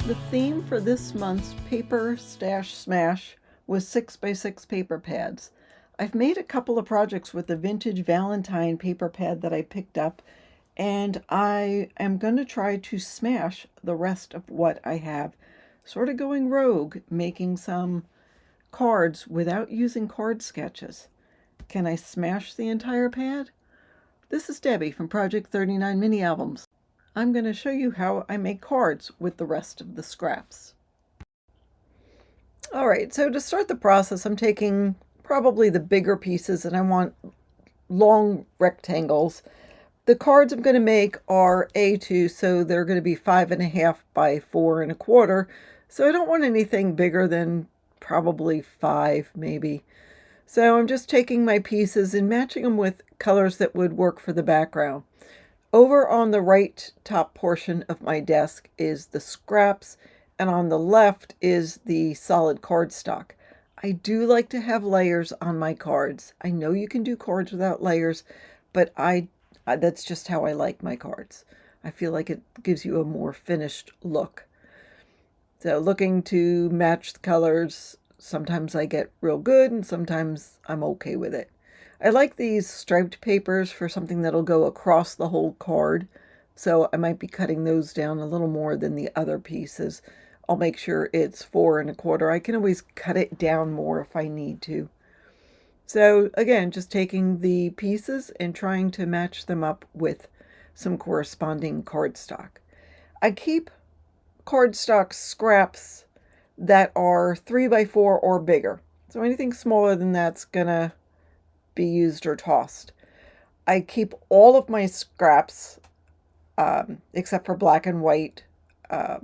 The theme for this month's Paper Stash Smash was 6x6 paper pads. I've made a couple of projects with the vintage Valentine paper pad that I picked up, and I am going to try to smash the rest of what I have. Sort of going rogue, making some cards without using card sketches. Can I smash the entire pad? This is Debbie from Project 39 Mini Albums. I'm going to show you how I make cards with the rest of the scraps. Alright, so to start the process, I'm taking probably the bigger pieces and I want long rectangles. The cards I'm going to make are A2, so they're going to be 5.5 by 4.25. So I don't want anything bigger than probably 5 maybe. So I'm just taking my pieces and matching them with colors that would work for the background. Over on the right top portion of my desk is the scraps, and on the left is the solid cardstock. I do like to have layers on my cards. I know you can do cards without layers, but that's just how I like my cards. I feel like it gives you a more finished look. So looking to match the colors, sometimes I get real good and sometimes I'm okay with it. I like these striped papers for something that'll go across the whole card, so I might be cutting those down a little more than the other pieces. I'll make sure it's 4.25. I can always cut it down more if I need to. So again, just taking the pieces and trying to match them up with some corresponding cardstock. I keep cardstock scraps that are 3x4 or bigger. So anything smaller than that's gonna be used or tossed. I keep all of my scraps except for black and white. I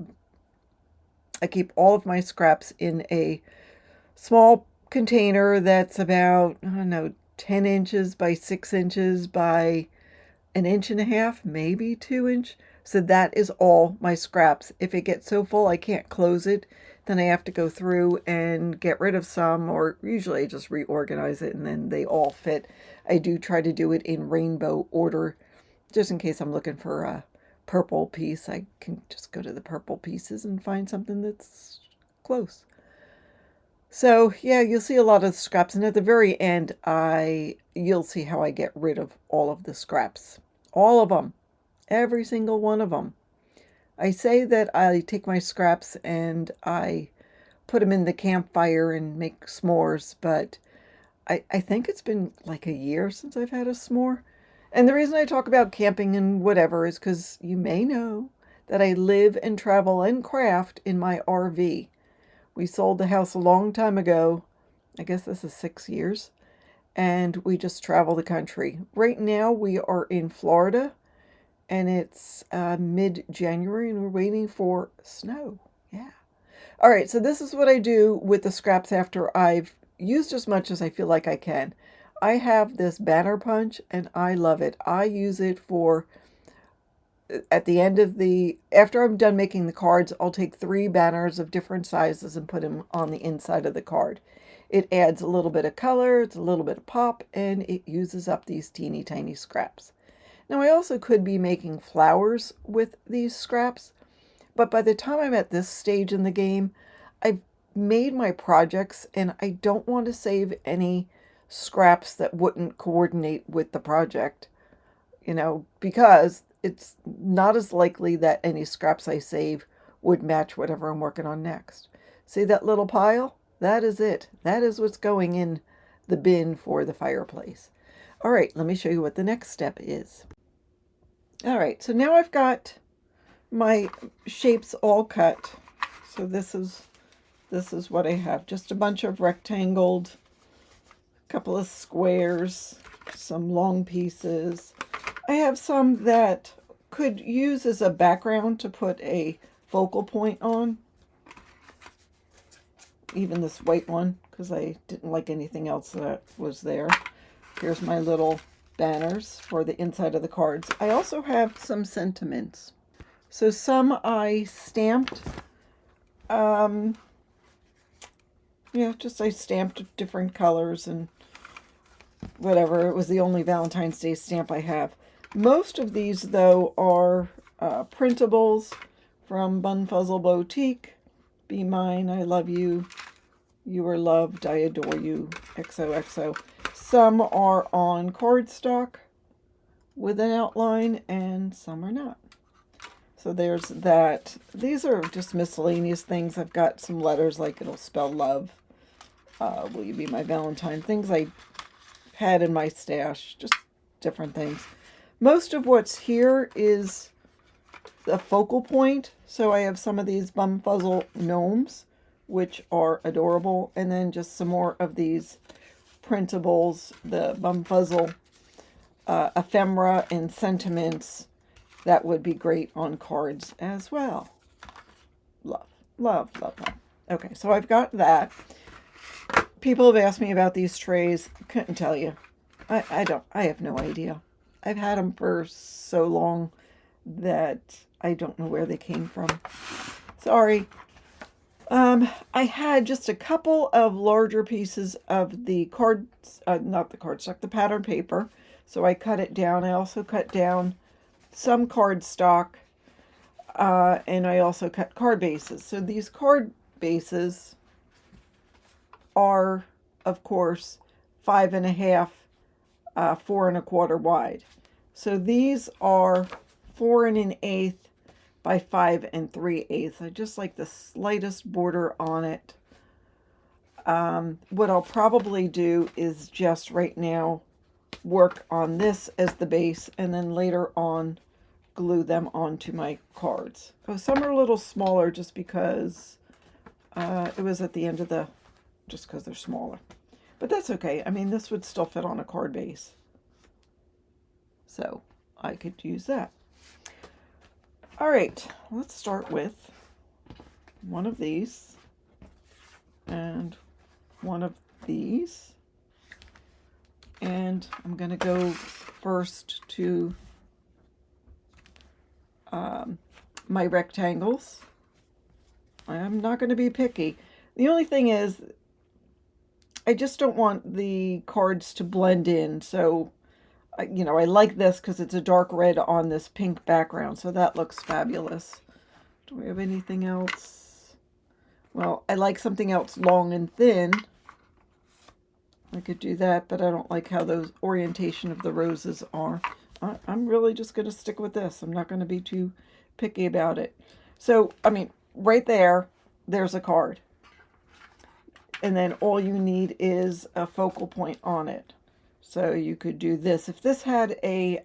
keep all of my scraps in a small container that's about, I don't know, 10 inches by 6 inches by 1.5 inches, maybe 2 inch. So that is all my scraps. If it gets so full I can't close it, then I have to go through and get rid of some, or usually I just reorganize it and then they all fit. I do try to do it in rainbow order, just in case I'm looking for a purple piece. I can just go to the purple pieces and find something that's close. So yeah, you'll see a lot of scraps, and at the very end, you'll see how I get rid of all of the scraps. All of them. Every single one of them. I say that I take my scraps and I put them in the campfire and make s'mores, but I think it's been like a year since I've had a s'more. And the reason I talk about camping and whatever is because you may know that I live and travel and craft in my RV. We sold the house a long time ago. I guess this is 6 years. And we just travel the country. Right now we are in Florida. And it's mid-January and we're waiting for snow. Yeah. All right, so this is what I do with the scraps after I've used as much as I feel like I can. I have this banner punch and I love it. I use it for, at the end of after I'm done making the cards, I'll take 3 banners of different sizes and put them on the inside of the card. It adds a little bit of color, it's a little bit of pop, and it uses up these teeny tiny scraps. Now I also could be making flowers with these scraps, but by the time I'm at this stage in the game, I've made my projects and I don't want to save any scraps that wouldn't coordinate with the project, because it's not as likely that any scraps I save would match whatever I'm working on next. See that little pile? That is it. That is what's going in the bin for the fireplace. All right, let me show you what the next step is. All right, so now I've got my shapes all cut. So this is what I have. Just a bunch of rectangled, a couple of squares, some long pieces. I have some that could use as a background to put a focal point on. Even this white one, because I didn't like anything else that was there. Here's my little banners for the inside of the cards. I also have some sentiments. So some I stamped. I stamped different colors and whatever. It was the only Valentine's Day stamp I have. Most of these, though, are printables from Bunfuzzle Boutique. Be mine, I love you. You are loved, I adore you. XOXO. Some are on cardstock with an outline and some are not. So there's that. These are just miscellaneous things. I've got some letters like it'll spell love. Will you be my Valentine? Things I had in my stash. Just different things. Most of what's here is a focal point. So I have some of these Bumfuzzle gnomes, which are adorable. And then just some more of these printables, the Bumfuzzle ephemera and sentiments. That would be great on cards as well. Love, love, love, love. Okay, so I've got that. People have asked me about these trays. Couldn't tell you. I have no idea. I've had them for so long that I don't know where they came from. Sorry. I had just a couple of larger pieces of the cards, not the cardstock, the pattern paper. So I cut it down. I also cut down some cardstock, and I also cut card bases. So these card bases are, of course, 5.5, 4 1/4 wide. So these are 4 1/8 by 5 3/8. I just like the slightest border on it. What I'll probably do is just right now work on this as the base and then later on glue them onto my cards. Oh, some are a little smaller just because it was at the end of the, just because they're smaller. But that's okay. I mean, this would still fit on a card base. So I could use that. All right, let's start with one of these and one of these. And I'm going to go first to my rectangles. I'm not going to be picky. The only thing is, I just don't want the cards to blend in. So, you know, I like this because it's a dark red on this pink background. So that looks fabulous. Do we have anything else? Well, I like something else long and thin. I could do that, but I don't like how those orientation of the roses are. I'm really just going to stick with this. I'm not going to be too picky about it. So, I mean, right there, there's a card. And then all you need is a focal point on it. So you could do this. If this had a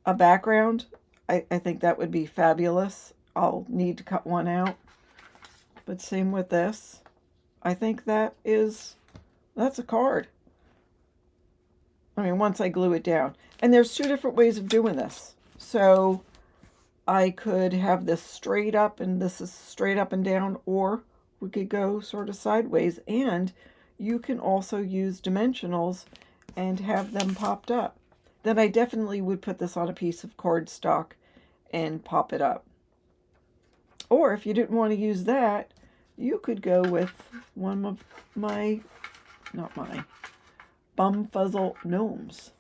background, I think that would be fabulous. I'll need to cut one out. But same with this. I think that's a card. I mean, once I glue it down. And there's two different ways of doing this. So I could have this straight up and this is straight up and down, or we could go sort of sideways. And you can also use dimensionals and have them popped up. Then I definitely would put this on a piece of cardstock and pop it up. Or if you didn't want to use that, you could go with one of my, not mine, Bumfuzzle gnomes.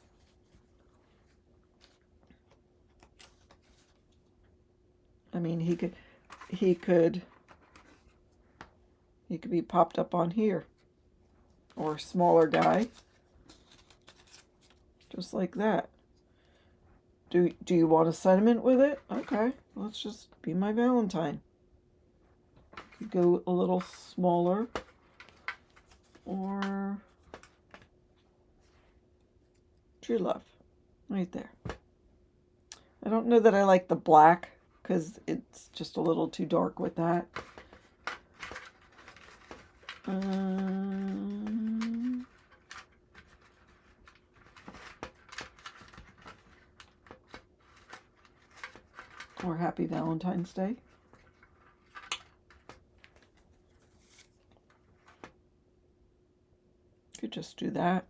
I mean, he could be popped up on here, or a smaller guy, just like that. Do you want a sentiment with it? Okay, let's just be my Valentine. Could go a little smaller, or true love, right there. I don't know that I like the black because it's just a little too dark with that. Or Happy Valentine's Day. Could just do that.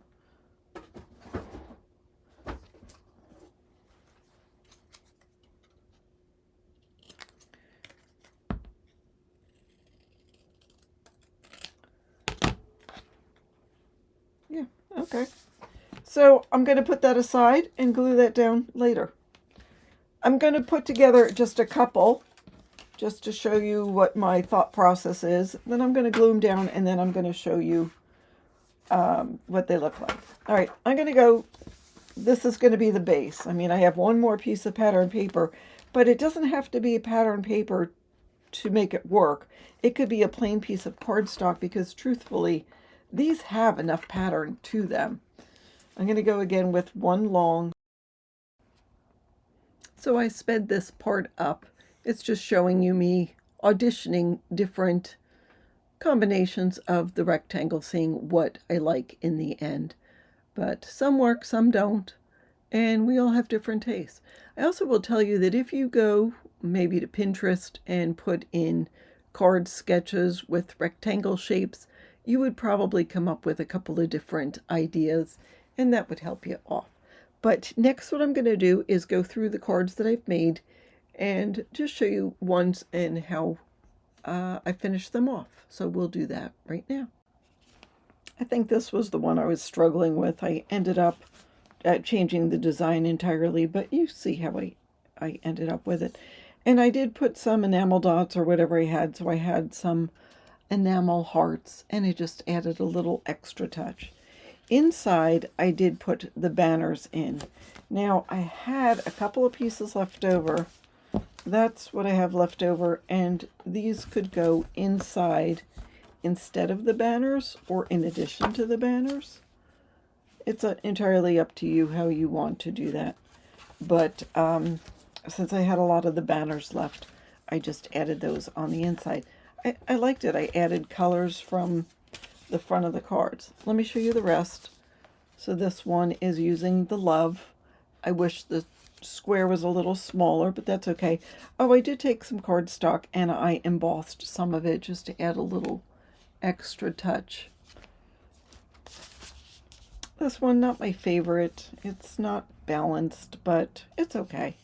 Yeah, okay. So I'm going to put that aside and glue that down later. I'm going to put together just a couple just to show you what my thought process is. Then I'm going to glue them down, and then I'm going to show you what they look like. All right, I'm going to go, this is going to be the base. I mean, I have one more piece of pattern paper, but it doesn't have to be a pattern paper to make it work. It could be a plain piece of cardstock because truthfully, these have enough pattern to them. I'm going to go again with one long. So I sped this part up. It's just showing you me auditioning different combinations of the rectangle, seeing what I like in the end. But some work, some don't, and we all have different tastes. I also will tell you that if you go maybe to Pinterest and put in card sketches with rectangle shapes, you would probably come up with a couple of different ideas, and that would help you off. But next, what I'm going to do is go through the cards that I've made and just show you ones and how I finished them off. So we'll do that right now. I think this was the one I was struggling with. I ended up changing the design entirely, but you see how I ended up with it. And I did put some enamel dots or whatever I had, so I had some enamel hearts, and it just added a little extra touch. Inside, I did put the banners in. Now, I had a couple of pieces left over. That's what I have left over, and these could go inside instead of the banners or in addition to the banners. It's entirely up to you how you want to do that. But since I had a lot of the banners left, I just added those on the inside. I liked it. I added colors from the front of the cards. Let me show you the rest. So this one is using the love. I wish the square was a little smaller, but that's okay. Oh, I did take some cardstock and I embossed some of it just to add a little extra touch. This one, not my favorite. It's not balanced, but it's okay.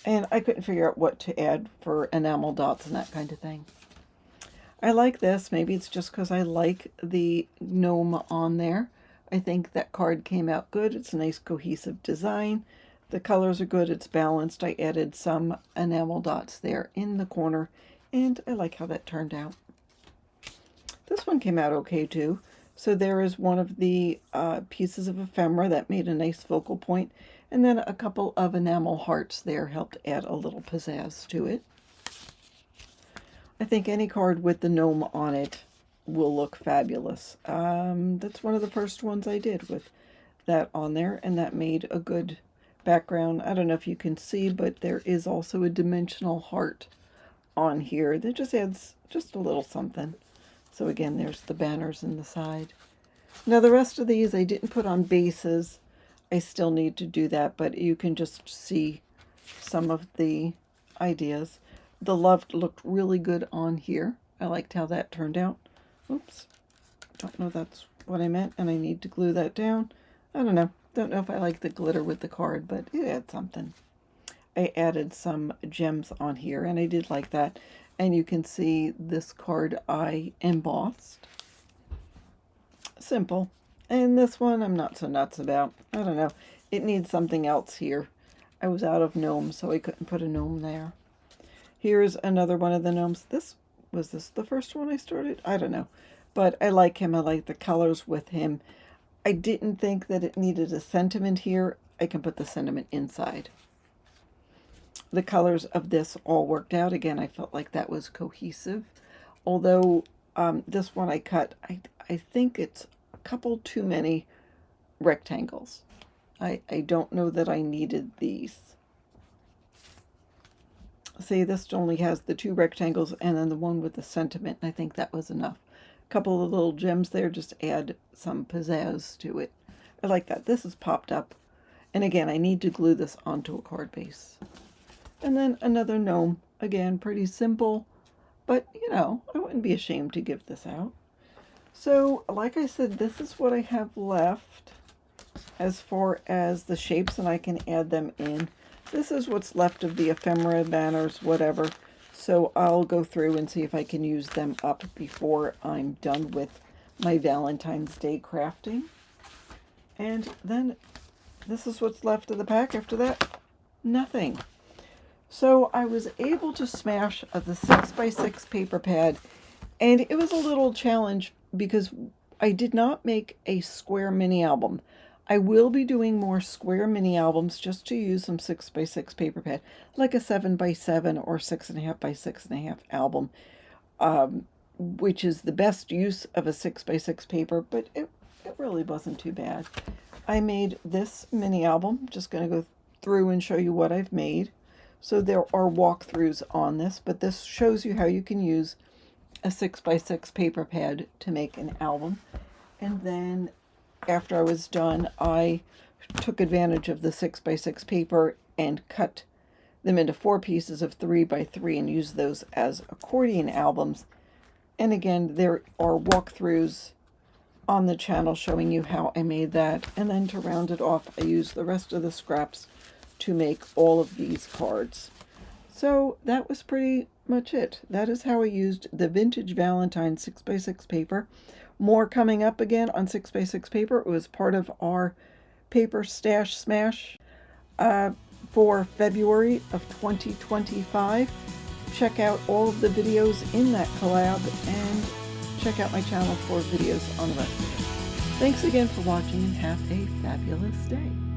And I couldn't figure out what to add for enamel dots and that kind of thing. I like this. Maybe it's just because I like the gnome on there. I think that card came out good. It's a nice cohesive design. The colors are good. It's balanced. I added some enamel dots there in the corner, and I like how that turned out. This one came out okay too. So there is one of the pieces of ephemera that made a nice focal point, and then a couple of enamel hearts there helped add a little pizzazz to it. I think any card with the gnome on it will look fabulous. That's one of the first ones I did with that on there, and that made a good background. I don't know if you can see, but there is also a dimensional heart on here that just adds just a little something. So again, there's the banners in the side. Now the rest of these I didn't put on bases. I still need to do that, but you can just see some of the ideas. The love looked really good on here. I liked how that turned out. Oops, don't know that's what I meant, and I need to glue that down. I don't know. Don't know if I like the glitter with the card, but it adds something. I added some gems on here, and I did like that. And you can see this card I embossed. Simple. And this one I'm not so nuts about. I don't know. It needs something else here. I was out of gnomes, so I couldn't put a gnome there. Here's another one of the gnomes. Was this the first one I started? I don't know. But I like him. I like the colors with him. I didn't think that it needed a sentiment here. I can put the sentiment inside. The colors of this all worked out. Again, I felt like that was cohesive. Although this one I cut, I think it's a couple too many rectangles. I don't know that I needed these. See, this only has the 2 rectangles and then the one with the sentiment. And I think that was enough. A couple of little gems there just add some pizzazz to it. I like that. This is popped up. And again, I need to glue this onto a card base. And then another gnome. Again, pretty simple. But, you know, I wouldn't be ashamed to give this out. So, like I said, this is what I have left as far as the shapes, and I can add them in. This is what's left of the ephemera, banners, whatever. So I'll go through and see if I can use them up before I'm done with my Valentine's Day crafting. And then this is what's left of the pack. After that, nothing. So I was able to smash the 6x6 paper pad, and it was a little challenge because I did not make a square mini album. I will be doing more square mini albums just to use some 6x6 paper pad, like a 7x7 or 6.5x6.5 album, which is the best use of a 6x6 paper, but it really wasn't too bad. I made this mini album. Just going to go through and show you what I've made. So there are walkthroughs on this, but this shows you how you can use a 6x6 paper pad to make an album. And then after I was done, I took advantage of the 6x6 paper and cut them into 4 pieces of 3x3 and used those as accordion albums. And again, there are walkthroughs on the channel showing you how I made that. And then to round it off, I used the rest of the scraps to make all of these cards. So that was pretty much it. That is how I used the Vintage Valentine 6x6 paper. More coming up again on 6x6 paper. It was part of our paper stash smash for February of 2025. Check out all of the videos in that collab and check out my channel for videos on the rest of it. Thanks again for watching and have a fabulous day.